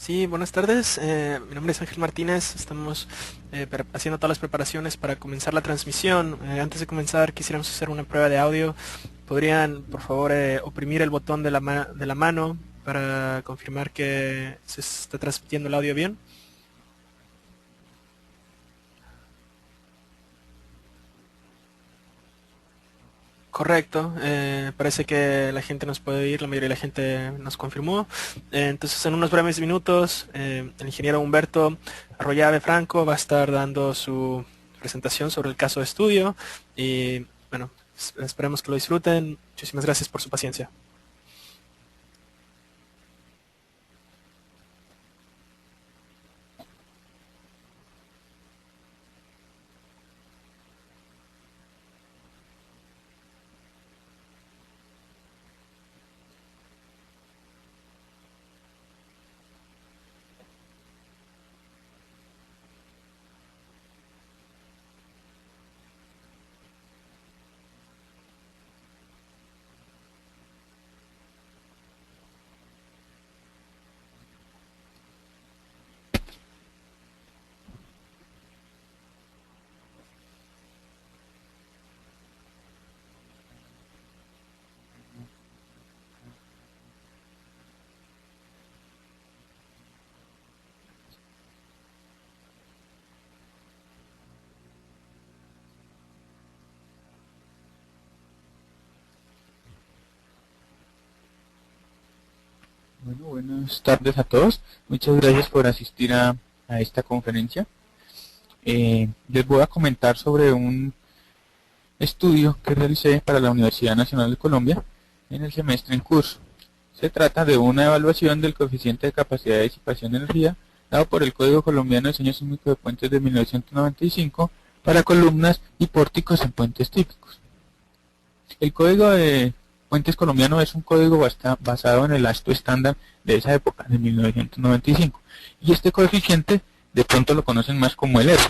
Sí, buenas tardes. Mi nombre es Ángel Martínez. Estamos haciendo todas las preparaciones para comenzar la transmisión. Antes de comenzar, quisiéramos hacer una prueba de audio. ¿Podrían, por favor, oprimir el botón de de la mano para confirmar que se está transmitiendo el audio bien? Correcto, parece que la gente nos puede oír, la mayoría de la gente nos confirmó. Entonces, en unos breves minutos, el ingeniero Humberto Arroyave Franco va a estar dando su presentación sobre el caso de estudio y bueno, esperemos que lo disfruten. Muchísimas gracias por su paciencia. Buenas tardes a todos. Muchas gracias por asistir a esta conferencia. Les voy a comentar sobre un estudio que realicé para la Universidad Nacional de Colombia en el semestre en curso. Se trata de una evaluación del coeficiente de capacidad de disipación de energía dado por el Código Colombiano de Diseño Sísmico de Puentes de 1995 para columnas y pórticos en puentes típicos. El Código de Puentes colombiano es un código basado en el ASTO estándar de esa época, de 1995, y este coeficiente de pronto lo conocen más como el R.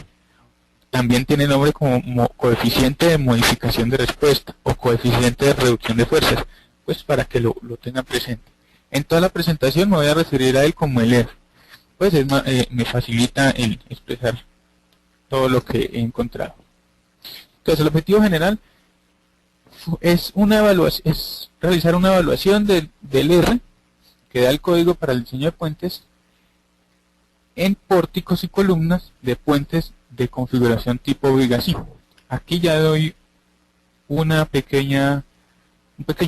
También tiene nombre como coeficiente de modificación de respuesta o coeficiente de reducción de fuerzas, pues para que lo tengan presente. En toda la presentación me voy a referir a él como el R, pues me facilita el expresar todo lo que he encontrado. Entonces el objetivo general es realizar una evaluación del R que da el código para el diseño de puentes en pórticos y columnas de puentes de configuración tipo Vigasí. Aquí ya doy un pequeño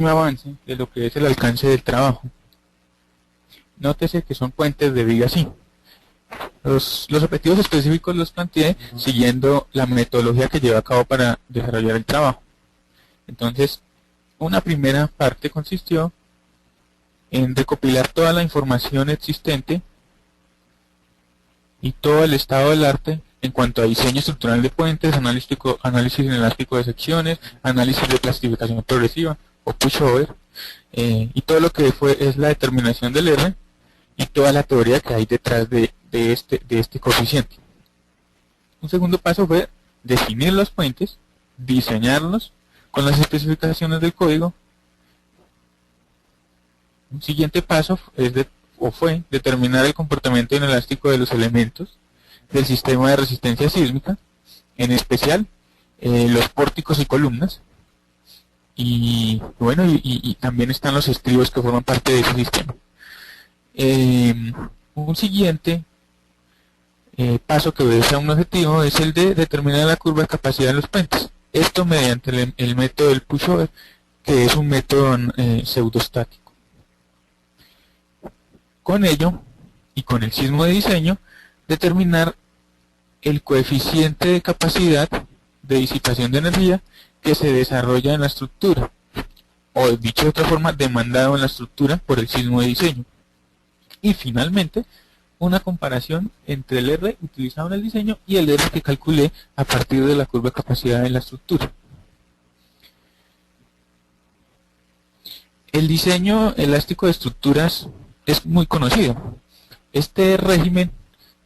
avance de lo que es el alcance del trabajo. Nótese que son puentes de Vigasí. Los objetivos específicos los planteé siguiendo la metodología que llevé a cabo para desarrollar el trabajo. Entonces, una primera parte consistió en recopilar toda la información existente y todo el estado del arte en cuanto a diseño estructural de puentes, análisis inelástico de secciones, análisis de plastificación progresiva o pushover, y todo lo que es la determinación del R y toda la teoría que hay detrás de este coeficiente. Un segundo paso fue definir los puentes, diseñarlos con las especificaciones del código. Un siguiente paso fue determinar el comportamiento inelástico de los elementos del sistema de resistencia sísmica, en especial los pórticos y columnas, y bueno, y también están los estribos que forman parte de ese sistema. Un siguiente paso que obedece a un objetivo es el de determinar la curva de capacidad de los puentes. Esto mediante el método del pushover, que es un método pseudostático. Con ello, y con el sismo de diseño, determinar el coeficiente de capacidad de disipación de energía que se desarrolla en la estructura, o dicho de otra forma, demandado en la estructura por el sismo de diseño. Y finalmente, una comparación entre el R utilizado en el diseño y el R que calculé a partir de la curva de capacidad de la estructura. El diseño elástico de estructuras es muy conocido. Este régimen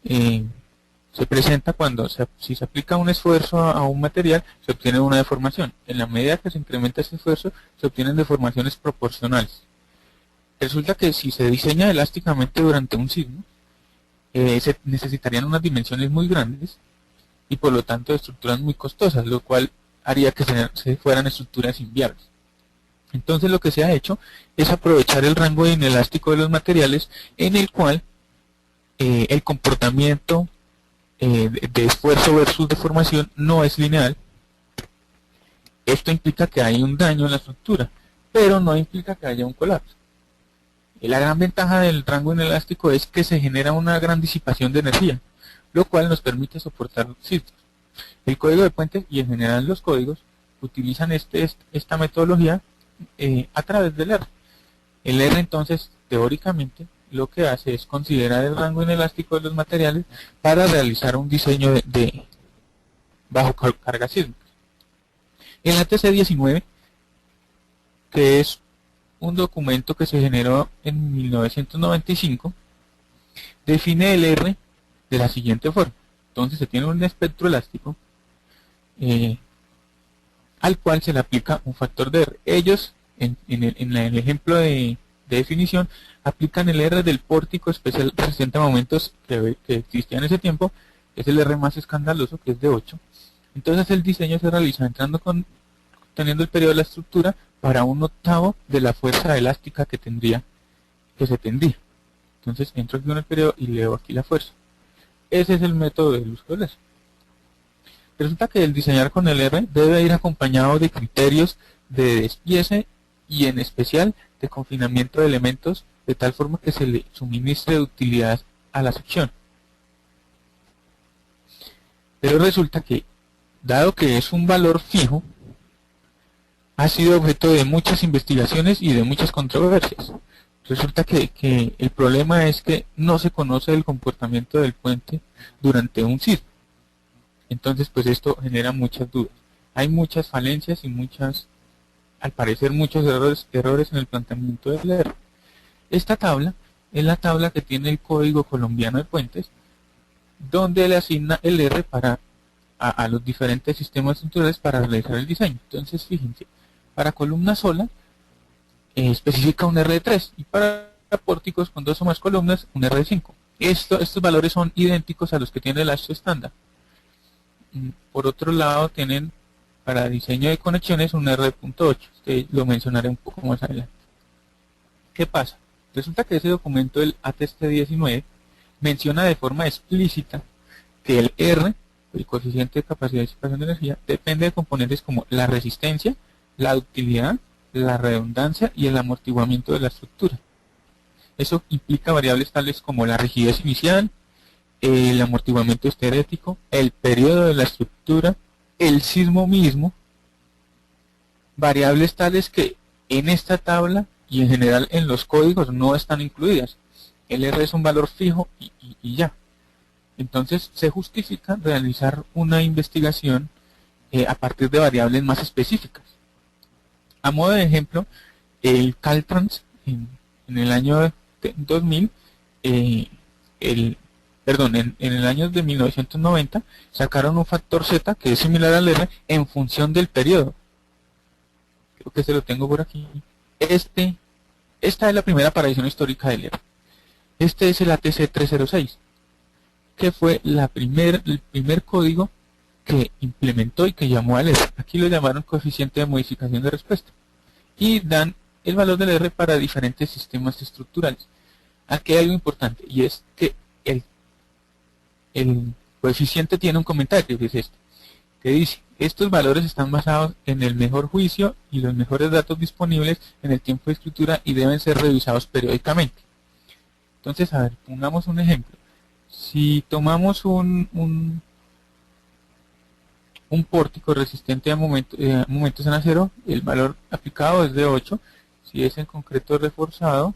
se presenta cuando si se aplica un esfuerzo a un material, se obtiene una deformación. En la medida que se incrementa ese esfuerzo, se obtienen deformaciones proporcionales. Resulta que si se diseña elásticamente durante un sismo, se necesitarían unas dimensiones muy grandes y por lo tanto estructuras muy costosas, lo cual haría que se fueran estructuras inviables. Entonces lo que se ha hecho es aprovechar el rango inelástico de los materiales en el cual el comportamiento de esfuerzo versus deformación no es lineal. Esto implica que hay un daño en la estructura, pero no implica que haya un colapso. La gran ventaja del rango inelástico es que se genera una gran disipación de energía, lo cual nos permite soportar sismos. El código de puentes y en general los códigos utilizan esta metodología a través del R. El R entonces teóricamente lo que hace es considerar el rango inelástico de los materiales para realizar un diseño de bajo carga sísmica. El ATC-19, que es un documento que se generó en 1995, define el R de la siguiente forma. Entonces se tiene un espectro elástico al cual se le aplica un factor de R. Ellos, en el ejemplo de definición, aplican el R del pórtico especial resistente a momentos que existía en ese tiempo, que es el R más escandaloso, que es de 8. Entonces el diseño se realiza teniendo el periodo de la estructura para 1/8 de la fuerza elástica que se tendría. Entonces entro aquí en el periodo y leo aquí la fuerza. Ese es el método del uso del R. Resulta que el diseñar con el R debe ir acompañado de criterios de despiece y en especial de confinamiento de elementos de tal forma que se le suministre utilidad a la sección. Pero resulta que, dado que es un valor fijo, ha sido objeto de muchas investigaciones y de muchas controversias. Resulta que el problema es que no se conoce el comportamiento del puente durante un sismo. Entonces, pues esto genera muchas dudas. Hay muchas falencias y al parecer muchos errores en el planteamiento del R. Esta tabla es la tabla que tiene el Código Colombiano de Puentes, donde le asigna el R a los diferentes sistemas estructurales para realizar el diseño. Entonces, fíjense, para columna sola especifica un R de 3 y para pórticos con 2 o más columnas un R de 5. Estos valores son idénticos a los que tiene el ASHTO estándar. Por otro lado, tienen para diseño de conexiones un R de .8. Lo mencionaré un poco más adelante. ¿Qué pasa? Resulta que ese documento, el ATEST 19, menciona de forma explícita que el R, el coeficiente de capacidad de disipación de energía, depende de componentes como la resistencia, la ductilidad, la redundancia y el amortiguamiento de la estructura. Eso implica variables tales como la rigidez inicial, el amortiguamiento esterético, el periodo de la estructura, el sismo mismo, variables tales que en esta tabla y en general en los códigos no están incluidas. El R es un valor fijo y ya. Entonces se justifica realizar una investigación a partir de variables más específicas. A modo de ejemplo, el Caltrans en el año 2000, en el año de 1990, sacaron un factor Z que es similar al R en función del periodo. Creo que se lo tengo por aquí. Esta es la primera aparición histórica del R. Este es el ATC 306, que fue el primer código que implementó y que llamó al R. Aquí lo llamaron coeficiente de modificación de respuesta. Y dan el valor del R para diferentes sistemas estructurales. Aquí hay algo importante, y es que el coeficiente tiene un comentario, que es este, que dice: estos valores están basados en el mejor juicio y los mejores datos disponibles en el tiempo de escritura y deben ser revisados periódicamente. Entonces, a ver, pongamos un ejemplo. Si tomamos un pórtico resistente a momentos en acero, el valor aplicado es de 8. Si es en concreto reforzado,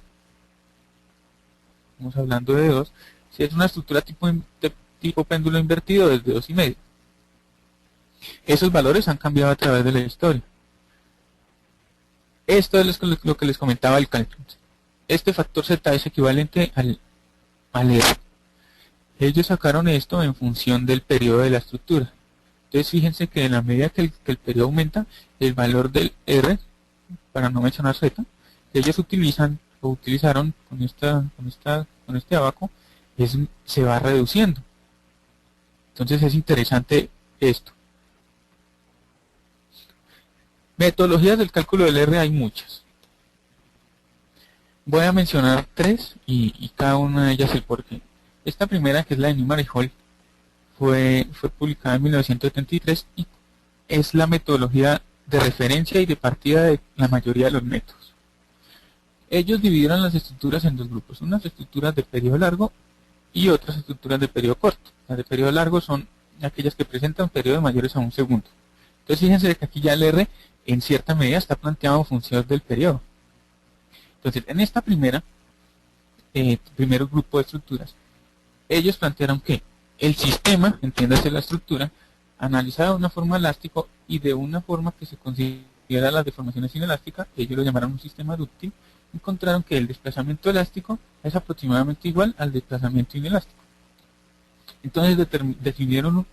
estamos hablando de 2. Si es una estructura tipo péndulo invertido, es de 2,5. Esos valores han cambiado a través de la historia. Esto es lo que les comentaba el Caltrans. Este factor Z es equivalente al R. Ellos sacaron esto en función del periodo de la estructura. Entonces fíjense que en la medida que el periodo aumenta, el valor del R, para no mencionar Z, que ellos utilizaron con este abaco, se va reduciendo. Entonces es interesante esto. Metodologías del cálculo del R hay muchas. Voy a mencionar 3 y cada una de ellas el porqué. Esta primera, que es la de Newman y Hall, fue publicada en 1973 y es la metodología de referencia y de partida de la mayoría de los métodos. Ellos dividieron las estructuras en dos grupos: unas estructuras de periodo largo y otras estructuras de periodo corto. Las de periodo largo son aquellas que presentan periodos mayores a 1 segundo. Entonces fíjense que aquí ya el R en cierta medida está planteado en función del periodo. Entonces en esta primer grupo de estructuras, ellos plantearon que el sistema, entiéndase la estructura, analizada de una forma elástica y de una forma que se considera las deformaciones inelásticas, que ellos lo llamaron un sistema dúctil, encontraron que el desplazamiento elástico es aproximadamente igual al desplazamiento inelástico. Entonces definieron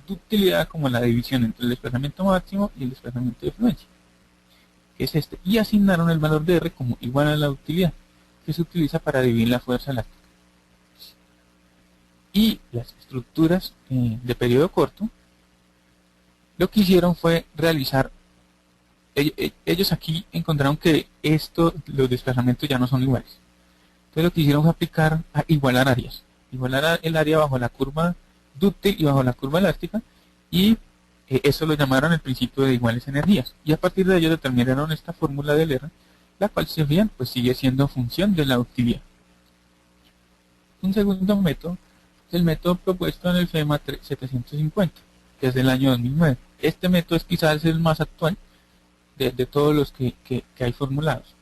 ductilidad como la división entre el desplazamiento máximo y el desplazamiento de fluencia, que es este, y asignaron el valor de R como igual a la ductilidad, que se utiliza para dividir la fuerza elástica. Y las estructuras de periodo corto, lo que hicieron fue realizar, ellos aquí encontraron que los desplazamientos ya no son iguales. Entonces lo que hicieron fue igualar áreas, igualar el área bajo la curva dúctil y bajo la curva elástica, y Eso lo llamaron el principio de iguales energías, y a partir de ello determinaron esta fórmula del R, la cual, si bien, pues sigue siendo función de la ductilidad. Un segundo método es el método propuesto en el FEMA 750, que es del año 2009. Este método es quizás el más actual de todos los que hay formulados.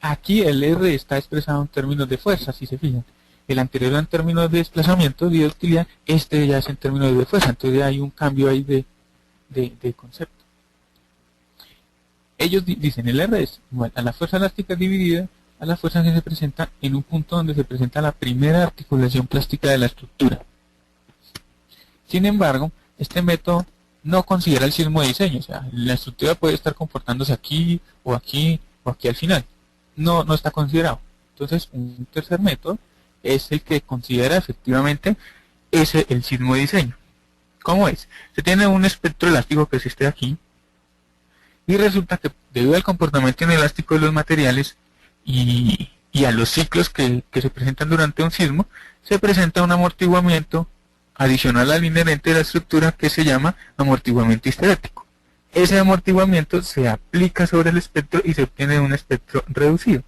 Aquí el R está expresado en términos de fuerza, si se fijan. El anterior era en términos de desplazamiento y de utilidad, este ya es en términos de fuerza, entonces hay un cambio ahí de concepto. Ellos dicen el R es igual a la fuerza elástica dividida a la fuerza que se presenta en un punto donde se presenta la primera articulación plástica de la estructura. Sin embargo, este método no considera el sismo de diseño, o sea, la estructura puede estar comportándose aquí o aquí o aquí al final. No está considerado. Entonces, un tercer método es el que considera efectivamente el sismo de diseño. ¿Cómo es? Se tiene un espectro elástico que es este de aquí, y resulta que debido al comportamiento inelástico de los materiales y a los ciclos que se presentan durante un sismo, se presenta un amortiguamiento adicional al inherente de la estructura que se llama amortiguamiento histerético. Ese amortiguamiento se aplica sobre el espectro y se obtiene un espectro reducido.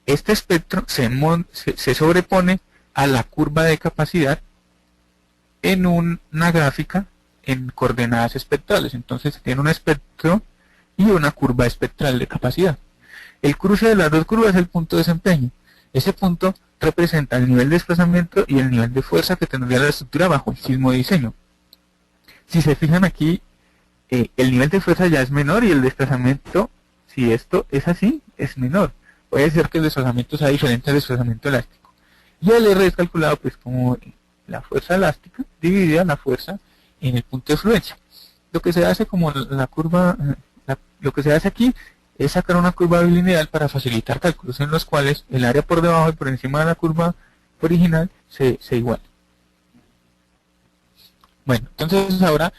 Este espectro se sobrepone a la curva de capacidad en una gráfica en coordenadas espectrales. Entonces tiene un espectro y una curva espectral de capacidad. El cruce de las dos curvas es el punto de desempeño. Ese punto representa el nivel de desplazamiento y el nivel de fuerza que tendría la estructura bajo el sismo de diseño. Si se fijan aquí, el nivel de fuerza ya es menor y el desplazamiento, si esto es así, es menor. Puede ser que el desplazamiento sea diferente al desplazamiento elástico. Y el R es calculado pues como la fuerza elástica dividida la fuerza en el punto de fluencia. Lo que se hace como la curva, lo que se hace aquí es sacar una curva bilineal para facilitar cálculos en los cuales el área por debajo y por encima de la curva original se igualan. Bueno, entonces ahora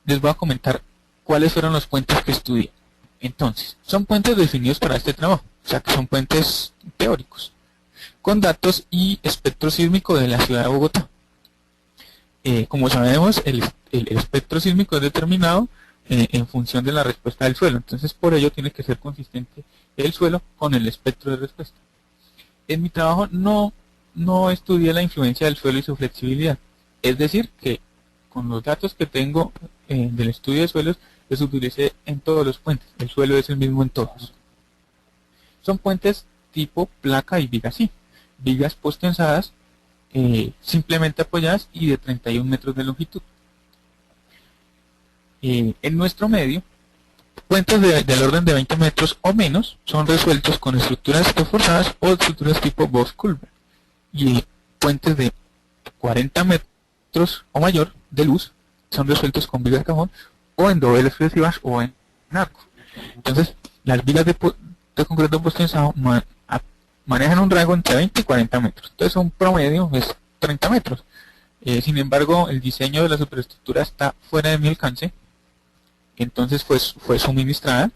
les voy a comentar cuáles fueron los puentes que estudié. Entonces, son puentes definidos para este trabajo, o sea que son puentes teóricos, con datos y espectro sísmico de la ciudad de Bogotá. Como sabemos, el espectro sísmico es determinado en función de la respuesta del suelo, entonces por ello tiene que ser consistente el suelo con el espectro de respuesta. En mi trabajo no estudié la influencia del suelo y su flexibilidad, es decir, que con los datos que tengo del estudio de suelos, los utilicé en todos los puentes. El suelo es el mismo en todos. Son puentes tipo placa y viga sí. Vigas postensadas, simplemente apoyadas y de 31 metros de longitud. En nuestro medio, puentes del orden de 20 metros o menos son resueltos con estructuras reforzadas o estructuras tipo box culver. Y puentes de 40 metros o mayor de luz son resueltos con vigas de cajón o en dovelas sucesivas o en arcos. Entonces, las vigas de concreto postensado manejan un rango entre 20 y 40 metros. Entonces, un promedio es 30 metros. Sin embargo, el diseño de la superestructura está fuera de mi alcance. Entonces, pues, fue suministrada.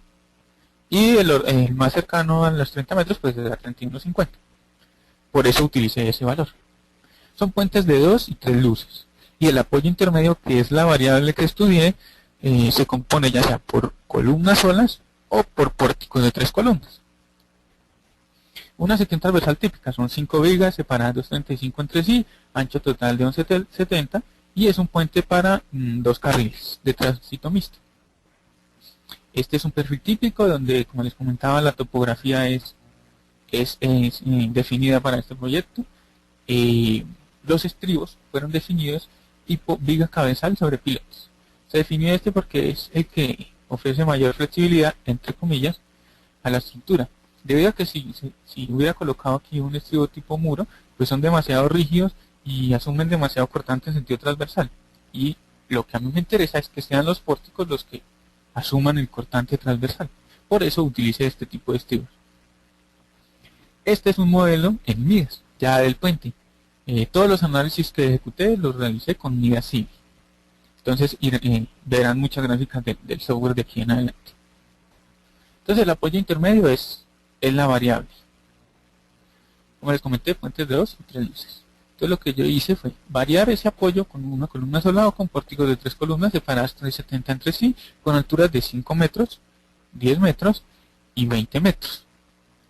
Y el más cercano a los 30 metros, pues, es a 31,50. Por eso utilicé ese valor. Son puentes de 2 y 3 luces. Y el apoyo intermedio, que es la variable que estudié, se compone ya sea por columnas solas o por pórticos de 3 columnas. Una sección transversal típica son 5 vigas separadas 2,35 entre sí, ancho total de 11,70 y es un puente para 2 carriles de tránsito mixto. Este es un perfil típico donde, como les comentaba, la topografía es definida para este proyecto. Los estribos fueron definidos tipo viga cabezal sobre pilotes. Se definió este porque es el que ofrece mayor flexibilidad, entre comillas, a la estructura. Debido a que si hubiera colocado aquí un estribo tipo muro, pues son demasiado rígidos y asumen demasiado cortante en sentido transversal. Y lo que a mí me interesa es que sean los pórticos los que asuman el cortante transversal. Por eso utilicé este tipo de estribos. Este es un modelo en migas, ya del puente. Todos los análisis que ejecuté los realicé con migas civil. Entonces verán muchas gráficas del software de aquí en adelante. Entonces el apoyo intermedio es la variable. Como les comenté, puentes de 2 y 3 luces. Entonces lo que yo hice fue variar ese apoyo con una columna sola o con pórticos de 3 columnas separadas 370 entre sí, con alturas de 5 metros, 10 metros y 20 metros.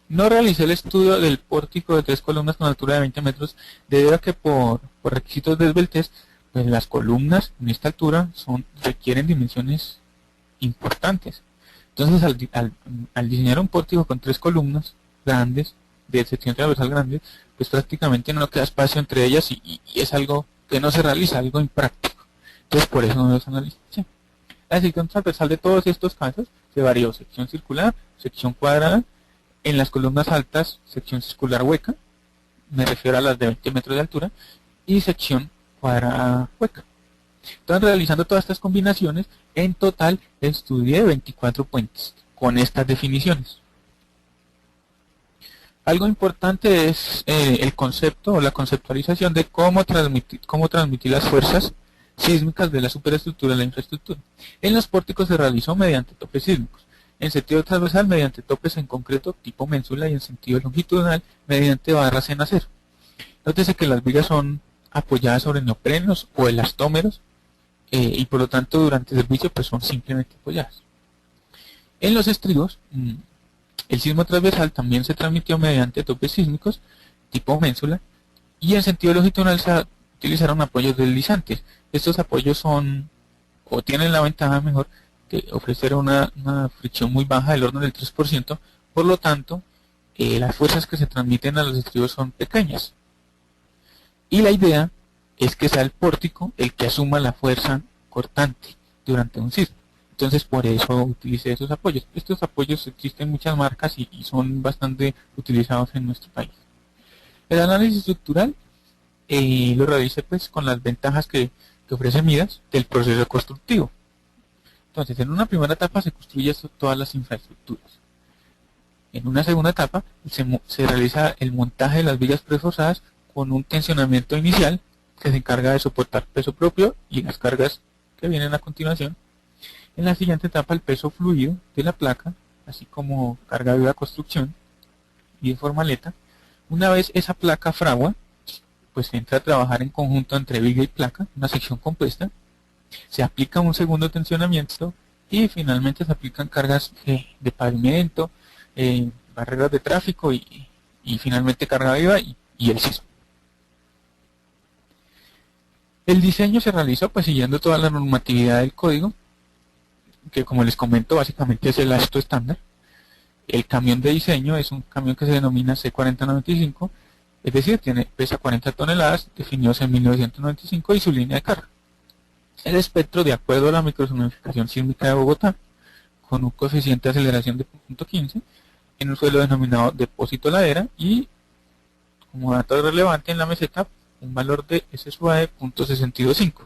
No realicé el estudio del pórtico de 3 columnas con altura de 20 metros debido a que por requisitos de esbeltez, pues las columnas en esta altura requieren dimensiones importantes. Entonces al diseñar un pórtico con 3 columnas grandes, de sección transversal grande, pues prácticamente no queda espacio entre ellas y es algo que no se realiza, algo impráctico. Entonces por eso no los analicé. La sección transversal de todos estos casos se varió: sección circular, sección cuadrada, en las columnas altas, sección circular hueca, me refiero a las de 20 metros de altura, y sección cuadrada hueca. Entonces, realizando todas estas combinaciones, en total estudié 24 puentes con estas definiciones. Algo importante es el concepto o la conceptualización de cómo transmitir las fuerzas sísmicas de la superestructura a la infraestructura. En los pórticos se realizó mediante topes sísmicos, en sentido transversal mediante topes en concreto tipo ménsula y en sentido longitudinal mediante barras en acero. Nótese que las vigas son apoyadas sobre neoprenos o elastómeros y por lo tanto durante el servicio pues son simplemente apoyadas. En los estribos, el sismo transversal también se transmitió mediante topes sísmicos tipo ménsula y en sentido longitudinal se utilizaron apoyos deslizantes. Estos apoyos son o tienen la ventaja mejor de ofrecer una fricción muy baja del orden del 3%, por lo tanto las fuerzas que se transmiten a los estribos son pequeñas. Y la idea es que sea el pórtico el que asuma la fuerza cortante durante un sismo. Entonces por eso utilicé esos apoyos. Estos apoyos existen en muchas marcas y son bastante utilizados en nuestro país. El análisis estructural lo realicé pues con las ventajas que ofrece Midas del proceso constructivo. Entonces en una primera etapa se construyen todas las infraestructuras. En una segunda etapa se realiza el montaje de las vigas preforzadas con un tensionamiento inicial que se encarga de soportar peso propio y las cargas que vienen a continuación. En la siguiente etapa el peso fluido de la placa, así como carga viva de construcción y de formaleta. Una vez esa placa fragua, pues se entra a trabajar en conjunto entre viga y placa, una sección compuesta. Se aplica un segundo tensionamiento y finalmente se aplican cargas de pavimento, barreras de tráfico y finalmente carga viva y el sismo. El diseño se realizó pues siguiendo toda la normatividad del código, que como les comento básicamente es el ASTO estándar. El camión de diseño es un camión que se denomina C4095, es decir, pesa 40 toneladas, definidos en 1995 y su línea de carga. El espectro, de acuerdo a la microzonificación sísmica de Bogotá, con un coeficiente de aceleración de 0.15, en un suelo denominado depósito ladera y, como dato relevante en la meseta, un valor de SSUA de 0.625.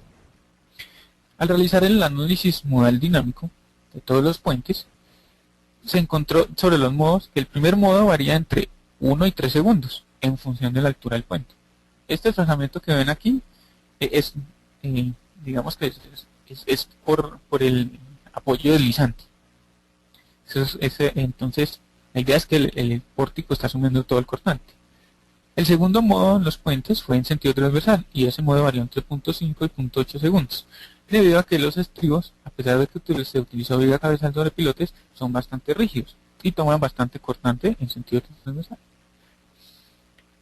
Al realizar el análisis modal dinámico de todos los puentes, se encontró sobre los modos que el primer modo varía entre 1 y 3 segundos en función de la altura del puente. Este desplazamiento que ven aquí es digamos que es por el apoyo deslizante. Entonces, la idea es que el pórtico está asumiendo todo el cortante. El segundo modo en los puentes fue en sentido transversal y ese modo varió entre 0.5 y 0.8 segundos, debido a que los estribos, a pesar de que se utilizó viga cabezal sobre pilotes, son bastante rígidos y toman bastante cortante en sentido transversal.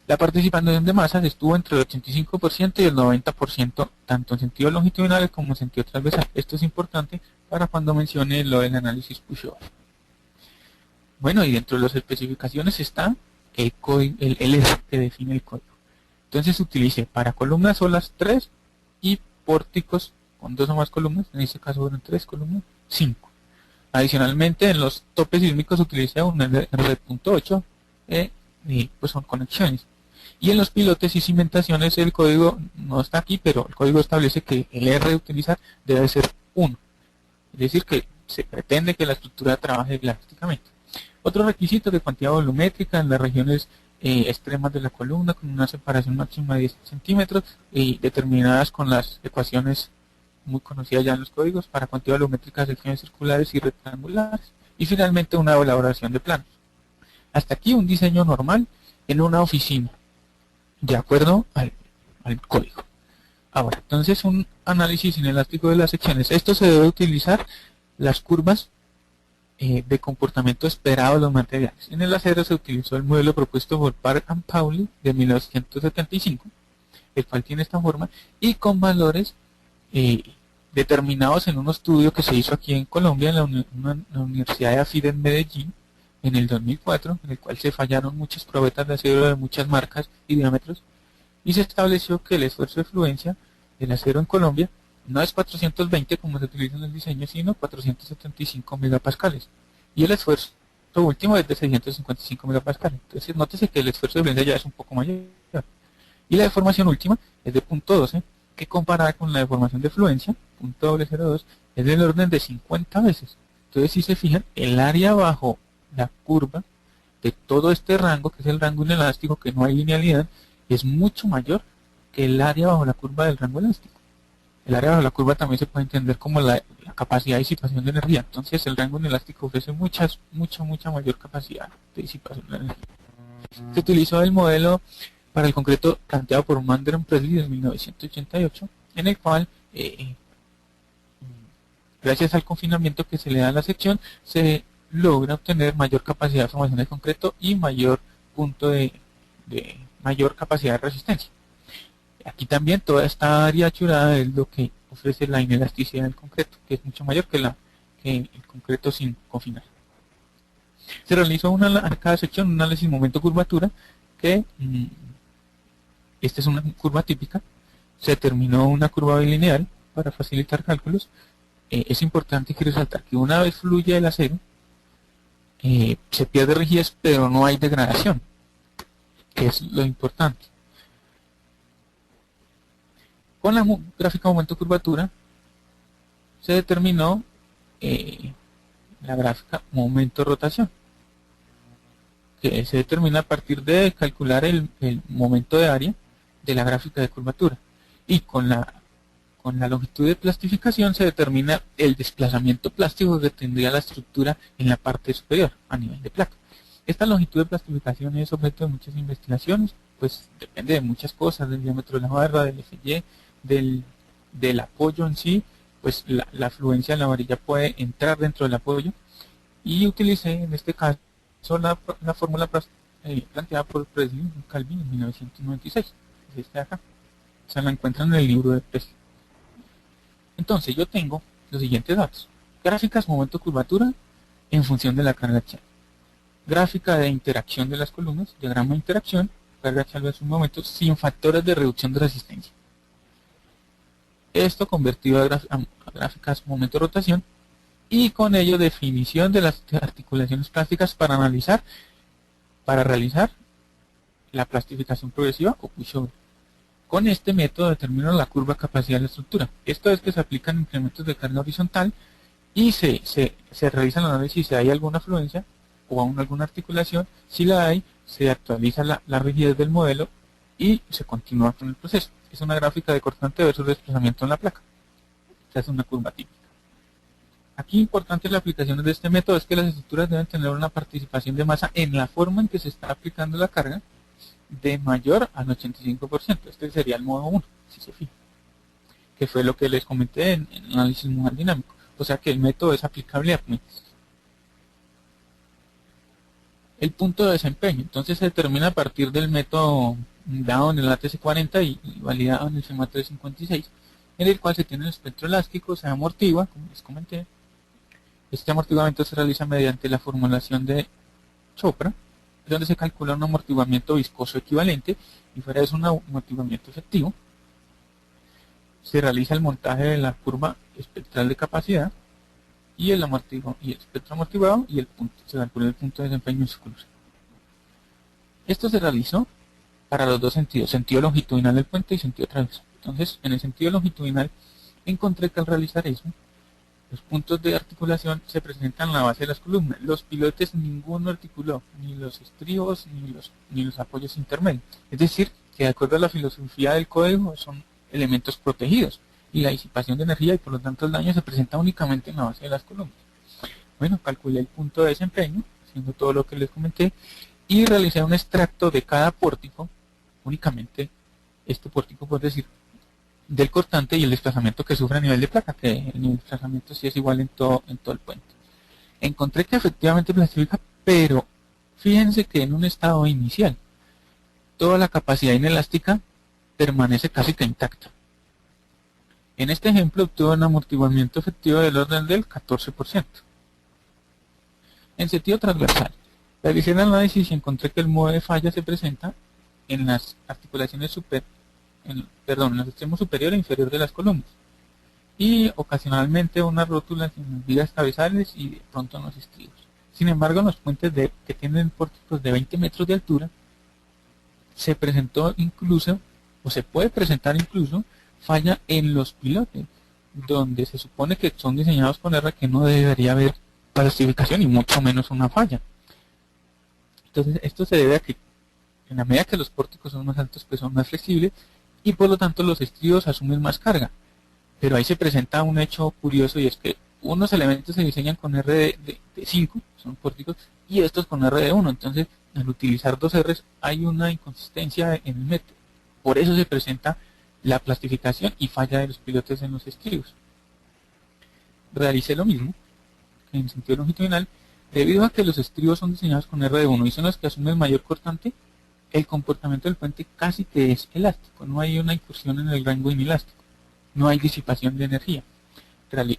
La participación de masas estuvo entre el 85% y el 90%, tanto en sentido longitudinal como en sentido transversal. Esto es importante para cuando mencione lo del análisis pushover. Bueno, y dentro de las especificaciones está el código, el LR que define el código. Entonces utilice para columnas solas 3 y pórticos con 2 o más columnas, en este caso fueron 3 columnas, 5. Adicionalmente en los topes sísmicos utilice un R.8 y pues son conexiones. Y en los pilotes y cimentaciones el código no está aquí, pero el código establece que el R de utilizar debe ser 1. Es decir, que se pretende que la estructura trabaje elásticamente. Otro requisito de cuantía volumétrica en las regiones extremas de la columna con una separación máxima de 10 centímetros y determinadas con las ecuaciones muy conocidas ya en los códigos para cuantía volumétrica de secciones circulares y rectangulares. Y finalmente una elaboración de planos. Hasta aquí un diseño normal en una oficina, de acuerdo al al código. Ahora, entonces un análisis inelástico de las secciones. Esto se debe utilizar las curvas de comportamiento esperado de los materiales. En el acero se utilizó el modelo propuesto por Park and Pauli de 1975, el cual tiene esta forma, y con valores determinados en un estudio que se hizo aquí en Colombia, en la Universidad de AFID en Medellín, en el 2004, en el cual se fallaron muchas probetas de acero de muchas marcas y diámetros, y se estableció que el esfuerzo de fluencia del acero en Colombia no es 420 como se utiliza en el diseño, sino 475 megapascales. Y el esfuerzo último es de 655 megapascales. Entonces, nótese que el esfuerzo de fluencia ya es un poco mayor. Y la deformación última es de 0.12, que comparada con la deformación de fluencia, 0.002, es del orden de 50 veces. Entonces, si se fijan, el área bajo la curva de todo este rango, que es el rango inelástico, que no hay linealidad, es mucho mayor que el área bajo la curva del rango elástico. El área bajo la curva también se puede entender como la capacidad de disipación de energía. Entonces, el rango inelástico ofrece mucha mayor capacidad de disipación de energía. Se utilizó el modelo para el concreto planteado por Mander Presley en 1988, en el cual, gracias al confinamiento que se le da a la sección, se logra obtener mayor capacidad de formación de concreto y mayor mayor capacidad de resistencia. Aquí también toda esta área achurada es lo que ofrece la inelasticidad del concreto, que es mucho mayor que el concreto sin confinar. Se realizó en cada sección un análisis momento-curvatura, que esta es una curva típica. Se determinó una curva bilineal para facilitar cálculos. Es importante que resaltar que una vez fluye el acero, se pierde rigidez, pero no hay degradación, que es lo importante. Con la gráfica momento-curvatura se determinó la gráfica momento-rotación, que se determina a partir de calcular el momento de área de la gráfica de curvatura. Y con la longitud de plastificación se determina el desplazamiento plástico que tendría la estructura en la parte superior, a nivel de placa. Esta longitud de plastificación es objeto de muchas investigaciones, pues depende de muchas cosas, del diámetro de la barra, del FY, del apoyo en sí, pues la fluencia en la varilla puede entrar dentro del apoyo, y utilicé en este caso la fórmula planteada por Presley y Calvin en 1996, es este de acá. Se la encuentran en el libro de Presley. Entonces yo tengo los siguientes datos: gráficas momento-curvatura en función de la carga axial, gráfica de interacción de las columnas, diagrama de interacción, carga axial versus momento, sin factores de reducción de resistencia. Esto convertido a gráficas momento-rotación, y con ello definición de las articulaciones plásticas para realizar la plastificación progresiva o pushover. Con este método determino la curva capacidad de la estructura. Esto es que se aplican incrementos de carga horizontal y se realiza el análisis si hay alguna fluencia o aún alguna articulación. Si la hay, se actualiza la rigidez del modelo y se continúa con el proceso. Es una gráfica de cortante versus desplazamiento en la placa. Esta es una curva típica. Aquí importante la aplicación de este método es que las estructuras deben tener una participación de masa en la forma en que se está aplicando la carga de mayor al 85%. Este sería el modo 1, si se fijan, que fue lo que les comenté en el análisis modal dinámico. O sea que el método es aplicable a puentes. El punto de desempeño, entonces se determina a partir del método dado en el ATC40 y validado en el FEMA 356, en el cual se tiene el espectro elástico, se amortigua, como les comenté. Este amortiguamiento se realiza mediante la formulación de Chopra, donde se calcula un amortiguamiento viscoso equivalente, y fuera de eso un amortiguamiento efectivo. Se realiza el montaje de la curva espectral de capacidad y el espectro amortiguado, y se calcula el punto de desempeño en su cruce. Esto se realizó para los dos sentidos, sentido longitudinal del puente y sentido transversal. Entonces, en el sentido longitudinal encontré que al realizar eso, los puntos de articulación se presentan en la base de las columnas. Los pilotes ninguno articuló, ni los estribos, ni los apoyos intermedios. Es decir, que de acuerdo a la filosofía del código son elementos protegidos, y la disipación de energía y por lo tanto el daño se presenta únicamente en la base de las columnas. Bueno, calculé el punto de desempeño, haciendo todo lo que les comenté, y realicé un extracto de cada pórtico únicamente este pórtico, por decir, del cortante y el desplazamiento que sufre a nivel de placa, que el nivel de desplazamiento sí es igual en todo el puente. Encontré que efectivamente plastifica, pero fíjense que en un estado inicial toda la capacidad inelástica permanece casi que intacta. En este ejemplo obtuvo un amortiguamiento efectivo del orden del 14%. En sentido transversal, realicé el análisis y encontré que el modo de falla se presenta en las articulaciones en los extremos superior e inferior de las columnas, y ocasionalmente unas rótulas en las vigas cabezales y de pronto en los estribos. Sin embargo, en los puentes que tienen pórticos de 20 metros de altura, se presentó incluso, o se puede presentar incluso, falla en los pilotes, donde se supone que son diseñados con R, que no debería haber plastificación y mucho menos una falla. Entonces, esto se debe a que en la medida que los pórticos son más altos, pues son más flexibles y por lo tanto los estribos asumen más carga. Pero ahí se presenta un hecho curioso, y es que unos elementos se diseñan con R de 5, son pórticos, y estos con R de 1. Entonces, al utilizar dos Rs hay una inconsistencia en el método. Por eso se presenta la plastificación y falla de los pilotes en los estribos. Realicé lo mismo en sentido longitudinal, debido a que los estribos son diseñados con R de 1 y son los que asumen mayor cortante. El comportamiento del puente casi que es elástico, no hay una incursión en el rango inelástico, no hay disipación de energía.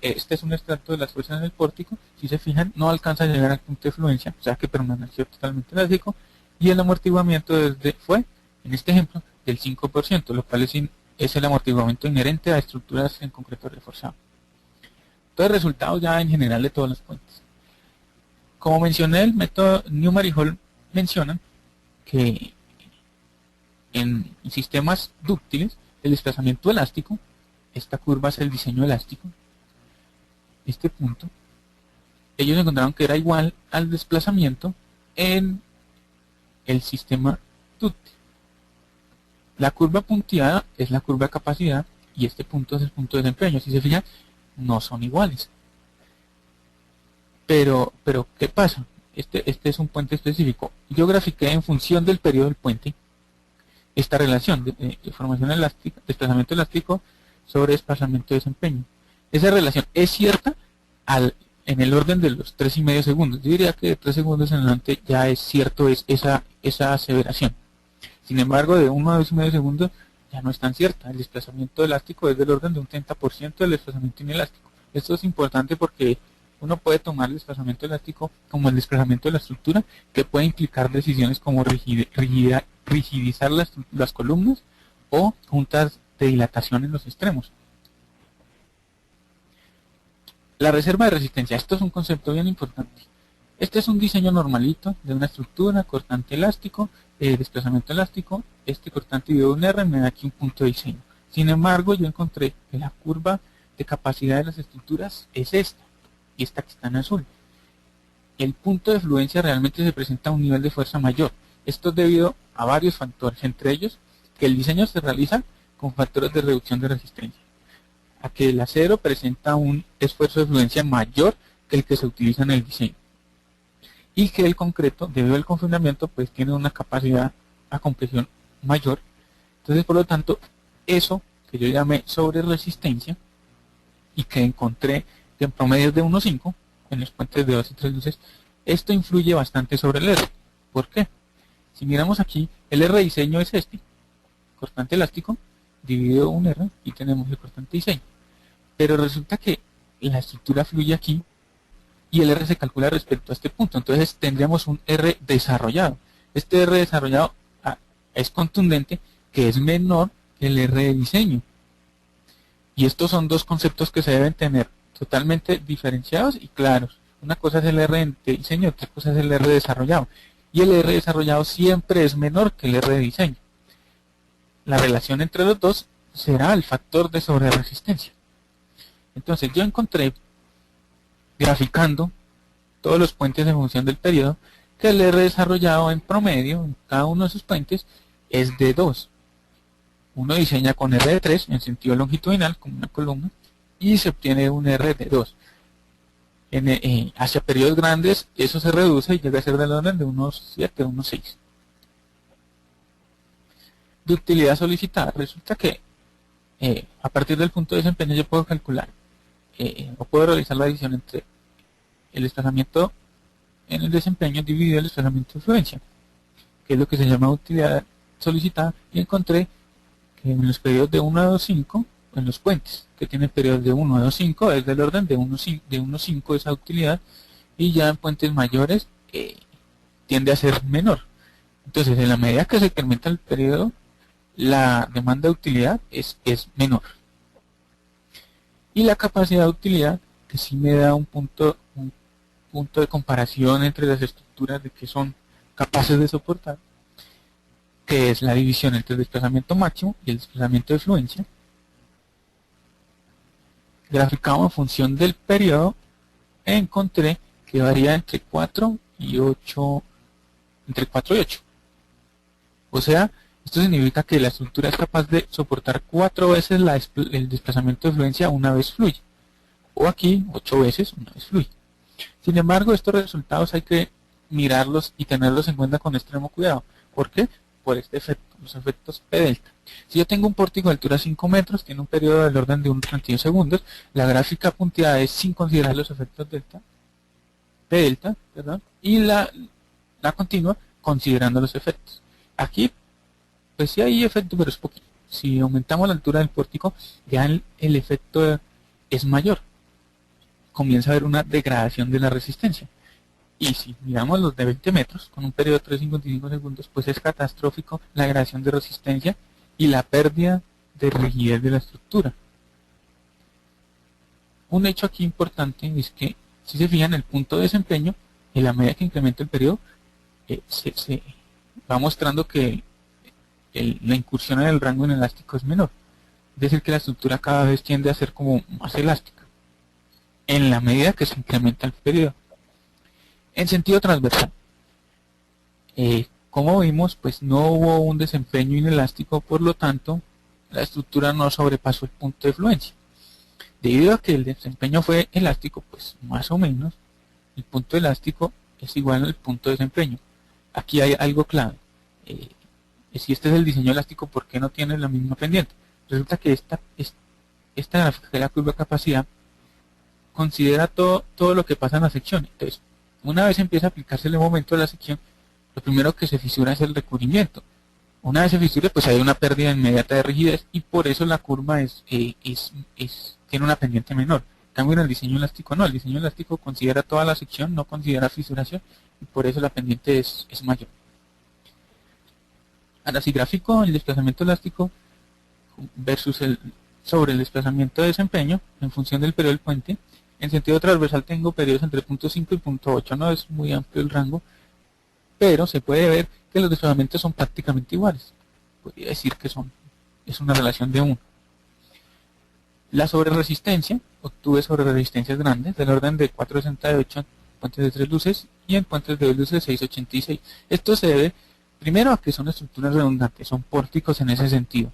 Este es un extracto de las fuerzas en el pórtico. Si se fijan, no alcanza a llegar al punto de fluencia, o sea que permaneció totalmente elástico, y el amortiguamiento fue, en este ejemplo, del 5%, lo cual es el amortiguamiento inherente a estructuras en concreto reforzado. Entonces, resultados ya en general de todos los puentes. Como mencioné, el método Newmar y Hall mencionan que en sistemas dúctiles, el desplazamiento elástico, esta curva es el diseño elástico, este punto, ellos encontraron que era igual al desplazamiento en el sistema dúctil. La curva punteada es la curva de capacidad y este punto es el punto de desempeño. Si se fijan, no son iguales. Pero ¿qué pasa? Este es un puente específico. Yo grafiqué en función del periodo del puente esta relación de formación elástica, desplazamiento elástico sobre desplazamiento de desempeño. Esa relación es cierta en el orden de los 3,5 segundos. Yo diría que de 3 segundos en adelante ya es cierto esa aseveración. Sin embargo, de 1 a 2,5 segundos ya no es tan cierta. El desplazamiento elástico es del orden de un 30% del desplazamiento inelástico. Esto es importante porque uno puede tomar el desplazamiento elástico como el desplazamiento de la estructura, que puede implicar decisiones como rigidizar las columnas o juntas de dilatación en los extremos. La reserva de resistencia, esto es un concepto bien importante. Este es un diseño normalito de una estructura, cortante elástico, desplazamiento elástico. Este cortante de un R me da aquí un punto de diseño. Sin embargo, yo encontré que la curva de capacidad de las estructuras es esta, y esta que está en azul. El punto de fluencia realmente se presenta a un nivel de fuerza mayor. Esto es debido a varios factores, entre ellos que el diseño se realiza con factores de reducción de resistencia, a que el acero presenta un esfuerzo de fluencia mayor que el que se utiliza en el diseño, y que el concreto, debido al confinamiento, pues tiene una capacidad a compresión mayor. Entonces, por lo tanto, eso que yo llamé sobre resistencia y que encontré que en promedio es de 1,5 en los puentes de 2 y 3 luces, esto influye bastante sobre el R. ¿Por qué? Si miramos aquí, el R de diseño es este, cortante elástico dividido un R, y tenemos el cortante diseño. Pero resulta que la estructura fluye aquí y el R se calcula respecto a este punto. Entonces tendríamos un R desarrollado. Este R desarrollado es contundente, que es menor que el R de diseño. Y estos son dos conceptos que se deben tener totalmente diferenciados y claros. Una cosa es el R de diseño, otra cosa es el R desarrollado. Y el R desarrollado siempre es menor que el R de diseño. La relación entre los dos será el factor de sobreresistencia. Entonces yo encontré, graficando todos los puentes en función del periodo, que el R desarrollado en promedio en cada uno de sus puentes es de 2. Uno diseña con R de 3 en sentido longitudinal, como una columna, y se obtiene un R de 2. Hacia periodos grandes eso se reduce y llega a ser del orden de unos 7 o unos 6. de utilidad solicitada. Resulta que a partir del punto de desempeño yo puedo calcular o puedo realizar la división entre el desplazamiento en el desempeño dividido el desplazamiento de influencia, que es lo que se llama utilidad solicitada, y encontré que en los periodos de 1 a 2,5, en los puentes que tienen periodos de 1 a 2,5 es del orden de 1,5 esa utilidad, y ya en puentes mayores tiende a ser menor. Entonces, en la medida que se incrementa el periodo, la demanda de utilidad es menor. Y la capacidad de utilidad, que sí me da un punto de comparación entre las estructuras de que son capaces de soportar, que es la división entre el desplazamiento máximo y el desplazamiento de fluencia, graficado en función del periodo, encontré que varía entre 4 y 8, entre 4 y 8. O sea, esto significa que la estructura es capaz de soportar 4 veces el desplazamiento de fluencia una vez fluye, o aquí 8 veces una vez fluye. Sin embargo, estos resultados hay que mirarlos y tenerlos en cuenta con extremo cuidado. ¿Por qué? Por este efecto, los efectos P delta. Si yo tengo un pórtico de altura 5 metros, tiene un periodo del orden de unos 32 segundos, la gráfica punteada es sin considerar los efectos delta, P delta, perdón, y la continua considerando los efectos. Aquí, pues sí hay efecto, pero es poquito. Si aumentamos la altura del pórtico, ya el efecto es mayor. Comienza a haber una degradación de la resistencia. Y si miramos los de 20 metros, con un periodo de 3,55 segundos, pues es catastrófico la degradación de resistencia y la pérdida de rigidez de la estructura. Un hecho aquí importante es que, si se fijan, el punto de desempeño, en la medida que incrementa el periodo, se va mostrando que la incursión en el rango inelástico es menor. Es decir, que la estructura cada vez tiende a ser como más elástica, en la medida que se incrementa el periodo. En sentido transversal, como vimos, pues no hubo un desempeño inelástico, por lo tanto, la estructura no sobrepasó el punto de fluencia. Debido a que el desempeño fue elástico, pues más o menos, el punto elástico es igual al punto de desempeño. Aquí hay algo clave. Si este es el diseño elástico, ¿por qué no tiene la misma pendiente? Resulta que esta gráfica de la curva de capacidad considera todo lo que pasa en la sección. Entonces, una vez empieza a aplicarse el momento de la sección, lo primero que se fisura es el recubrimiento. Una vez se fisura, pues hay una pérdida inmediata de rigidez, y por eso la curva tiene una pendiente menor. En cambio, en el diseño elástico no. El diseño elástico considera toda la sección, no considera fisuración, y por eso la pendiente es mayor. Ahora, si gráfico el desplazamiento elástico versus sobre el desplazamiento de desempeño en función del periodo del puente, en sentido transversal tengo periodos entre 0.5 y 0.8, no es muy amplio el rango, pero se puede ver que los desplazamientos son prácticamente iguales. Podría decir que es una relación de 1. La sobreresistencia, obtuve sobreresistencias grandes del orden de 4,68 en puentes de 3 luces y en puentes de 2 luces 6,86. Esto se debe primero a que son estructuras redundantes, son pórticos en ese sentido.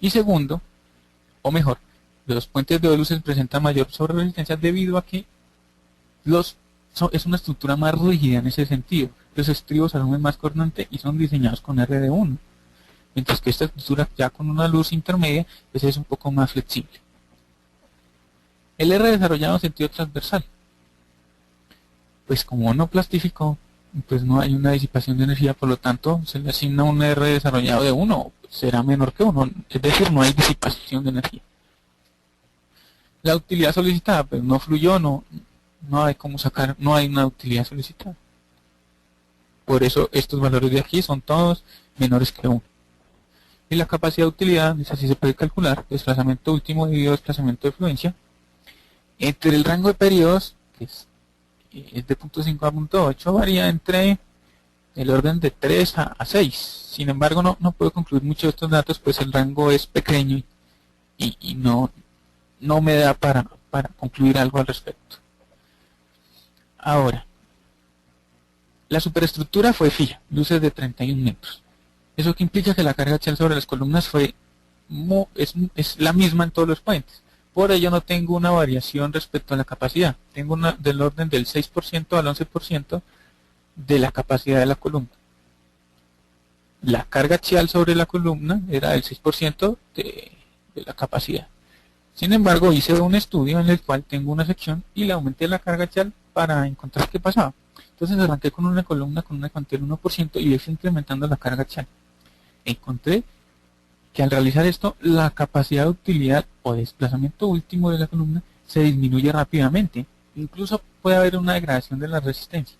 Y segundo, o mejor, los puentes de 2 luces presentan mayor sobreresistencia debido a que es una estructura más rígida en ese sentido. Los estribos asumen más corriente y son diseñados con R de 1. Mientras que esta estructura ya con una luz intermedia pues es un poco más flexible. El R desarrollado en sentido transversal. Pues como no plastificó, pues no hay una disipación de energía, por lo tanto se le asigna un R desarrollado de 1, será menor que 1, es decir, no hay disipación de energía. La utilidad solicitada, pues no fluyó, no hay cómo sacar, no hay una utilidad solicitada. Por eso estos valores de aquí son todos menores que 1. Y la capacidad de utilidad, es así se puede calcular, desplazamiento último dividido desplazamiento de fluencia, entre el rango de periodos, que es de 0.5 a 0.8, varía entre el orden de 3 a 6. Sin embargo, no puedo concluir mucho de estos datos, pues el rango es pequeño y no me da para concluir algo al respecto. Ahora, la superestructura fue fija, luces de 31 metros. Eso que implica que la carga axial sobre las columnas es la misma en todos los puentes. Por ello no tengo una variación respecto a la capacidad. Tengo una del orden del 6% al 11% de la capacidad de la columna. la carga axial sobre la columna era del 6% de la capacidad. Sin embargo, hice un estudio en el cual tengo una sección y le aumenté la carga axial para encontrar qué pasaba. Entonces arranqué con una columna con una cuantía del 1% y fui incrementando la carga axial. Encontré que al realizar esto, la capacidad de utilidad o desplazamiento último de la columna se disminuye rápidamente. Incluso puede haber una degradación de la resistencia.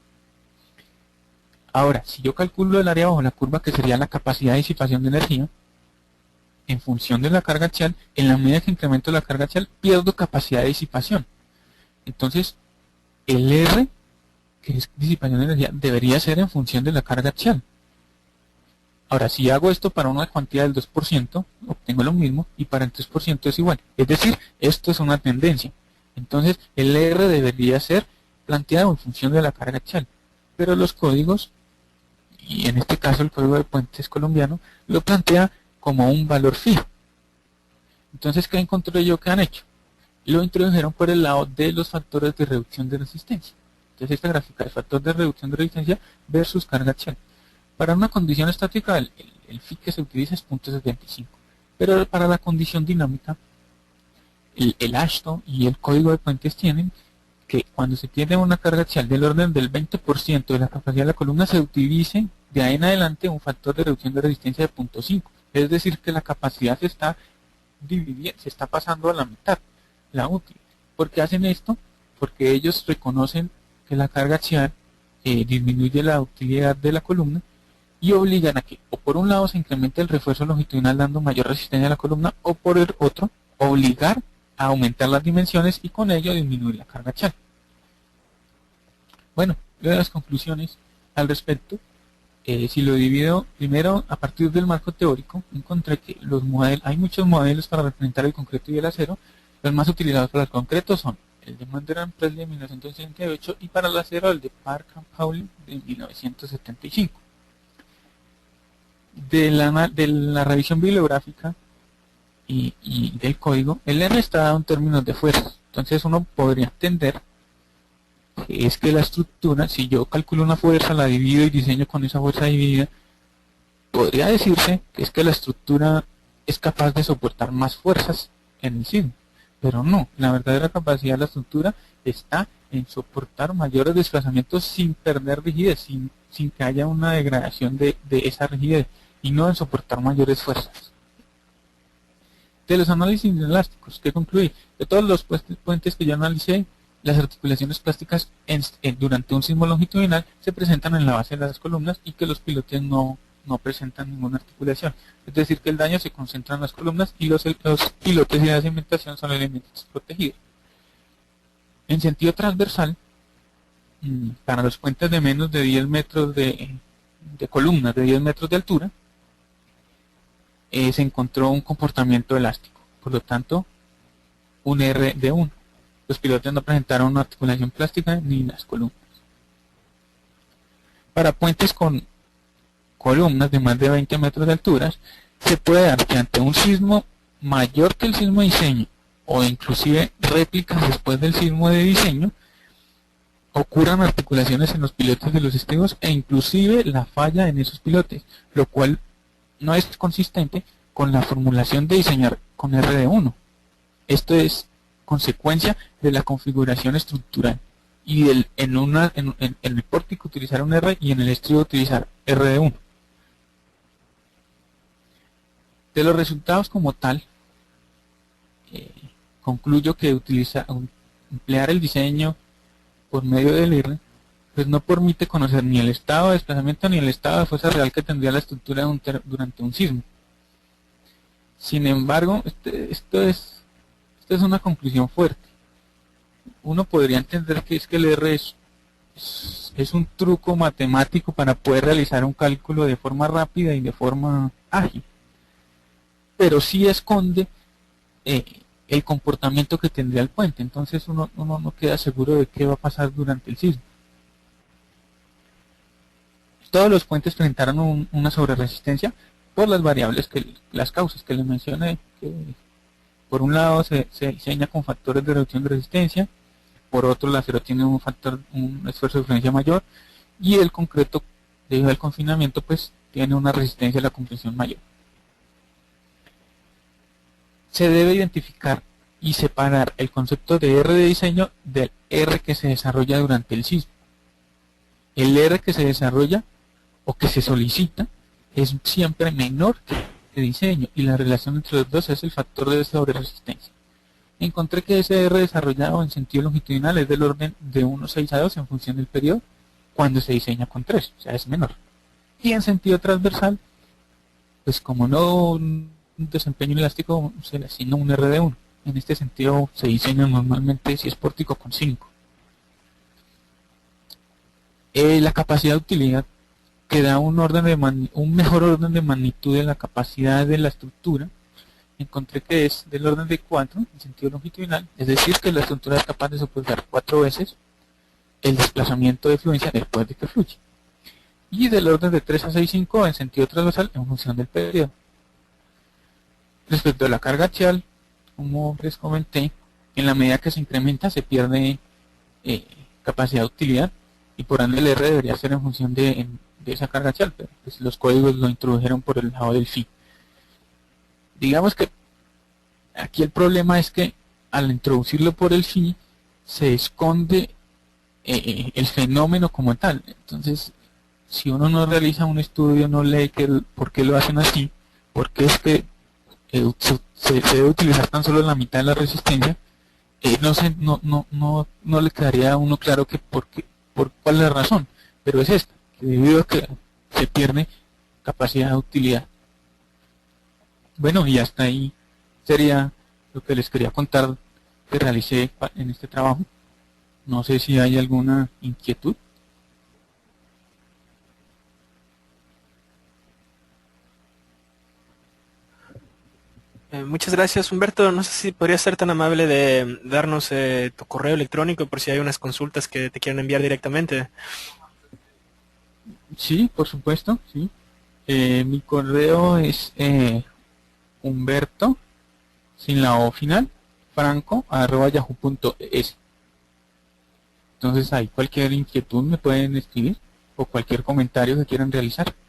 Ahora, si yo calculo el área bajo la curva, que sería la capacidad de disipación de energía, en función de la carga axial, en la medida que incremento la carga axial, pierdo capacidad de disipación. Entonces, el R, que es disipación de energía, debería ser en función de la carga axial. Ahora, si hago esto para una cuantía del 2%, obtengo lo mismo, y para el 3% es igual. Es decir, esto es una tendencia. Entonces, el R debería ser planteado en función de la carga axial. Pero los códigos, y en este caso el código de puentes colombiano, lo plantea como un valor fijo. Entonces, ¿qué encontré yo que han hecho? Lo introdujeron por el lado de los factores de reducción de resistencia. Entonces, esta gráfica de factor de reducción de resistencia versus carga axial. Para una condición estática, el phi que se utiliza es 0.75. Pero para la condición dinámica, el Ashton y el código de puentes tienen que cuando se pierde una carga axial del orden del 20% de la capacidad de la columna, se utilice de ahí en adelante un factor de reducción de resistencia de 0.5. Es decir, que la capacidad se está dividiendo, se está pasando a la mitad, la útil. ¿Por qué hacen esto? Porque ellos reconocen que la carga axial disminuye la utilidad de la columna y obligan a que, o por un lado se incremente el refuerzo longitudinal dando mayor resistencia a la columna, o por el otro, obligar a aumentar las dimensiones y con ello disminuir la carga axial. Bueno, luego de las conclusiones al respecto, si lo divido primero a partir del marco teórico, encontré que hay muchos modelos para representar el concreto y el acero. Los más utilizados para el concreto son el de Mandel Presley de 1968 y para el acero el de Park and Pauli de 1975. De la revisión bibliográfica y del código, el R está dado en términos de fuerzas. Entonces uno podría entender que es que la estructura, si yo calculo una fuerza, la divido y diseño con esa fuerza dividida, podría decirse que es que la estructura es capaz de soportar más fuerzas en el sismo. Pero no, la verdadera capacidad de la estructura está en soportar mayores desplazamientos sin perder rigidez, sin que haya una degradación de esa rigidez, y no en soportar mayores fuerzas. De los análisis elásticos, ¿qué concluí? De todos los puentes que yo analicé, las articulaciones plásticas durante un sismo longitudinal se presentan en la base de las columnas y que los pilotes no presentan ninguna articulación. Es decir, que el daño se concentra en las columnas y los pilotes y la cimentación son elementos protegidos. En sentido transversal, para los puentes de menos de 10 metros de columnas, de 10 metros de altura, se encontró un comportamiento elástico. Por lo tanto, un R de 1. Los pilotes no presentaron una articulación plástica ni las columnas. Para puentes con columnas de más de 20 metros de altura, se puede dar que ante un sismo mayor que el sismo de diseño, o inclusive réplicas después del sismo de diseño, ocurran articulaciones en los pilotes de los estribos e inclusive la falla en esos pilotes, lo cual no es consistente con la formulación de diseñar con R de 1. Esto es consecuencia de la configuración estructural y en el pórtico utilizar un R y en el estribo utilizar R de 1. De los resultados como tal, concluyo que emplear el diseño por medio del R pues no permite conocer ni el estado de desplazamiento ni el estado de fuerza real que tendría la estructura durante un sismo. Sin embargo, esto es una conclusión fuerte. Uno podría entender que es que el R es un truco matemático para poder realizar un cálculo de forma rápida y de forma ágil, pero sí esconde el comportamiento que tendría el puente. Entonces uno no queda seguro de qué va a pasar durante el sismo. Todos los puentes presentaron una sobreresistencia por las variables, las causas que les mencioné, que por un lado se diseña con factores de reducción de resistencia, por otro el acero tiene un esfuerzo de influencia mayor, y el concreto, debido al confinamiento, pues tiene una resistencia a la compresión mayor. Se debe identificar y separar el concepto de R de diseño del R que se desarrolla durante el sismo. El R que se desarrolla o que se solicita es siempre menor que el diseño, y la relación entre los dos es el factor de sobreresistencia. Encontré que ese R desarrollado en sentido longitudinal es del orden de 1,6 a 2 en función del periodo cuando se diseña con 3, o sea, es menor. Y en sentido transversal, pues como no un desempeño elástico, se le asigna un R de 1. En este sentido se diseña normalmente, si es pórtico, con 5. La capacidad de utilidad, que da un mejor orden de magnitud de la capacidad de la estructura, encontré que es del orden de 4 en sentido longitudinal, es decir, que la estructura es capaz de soportar 4 veces el desplazamiento de fluencia después de que fluye. Y del orden de 3 a 6,5 en sentido transversal en función del periodo. Respecto a la carga axial, como les comenté, en la medida que se incrementa se pierde capacidad de utilidad, y por ende el R debería ser en función de esa carga axial, pero pues los códigos lo introdujeron por el lado del phi. Digamos que aquí el problema es que al introducirlo por el phi se esconde el fenómeno como tal. Entonces, si uno no realiza un estudio, no lee por qué lo hacen así, por qué es que se debe utilizar tan solo la mitad de la resistencia, no le quedaría a uno claro que por cuál es la razón, pero es esta, que debido a que se pierde capacidad de utilidad. Bueno, y hasta ahí sería lo que les quería contar que realicé en este trabajo. No sé si hay alguna inquietud. Muchas gracias, Humberto. No sé si podrías ser tan amable de darnos tu correo electrónico por si hay unas consultas que te quieran enviar directamente. Sí, por supuesto, sí. Mi correo es Humberto, sin la O final, franco@yahoo.es. Entonces ahí cualquier inquietud me pueden escribir o cualquier comentario que quieran realizar.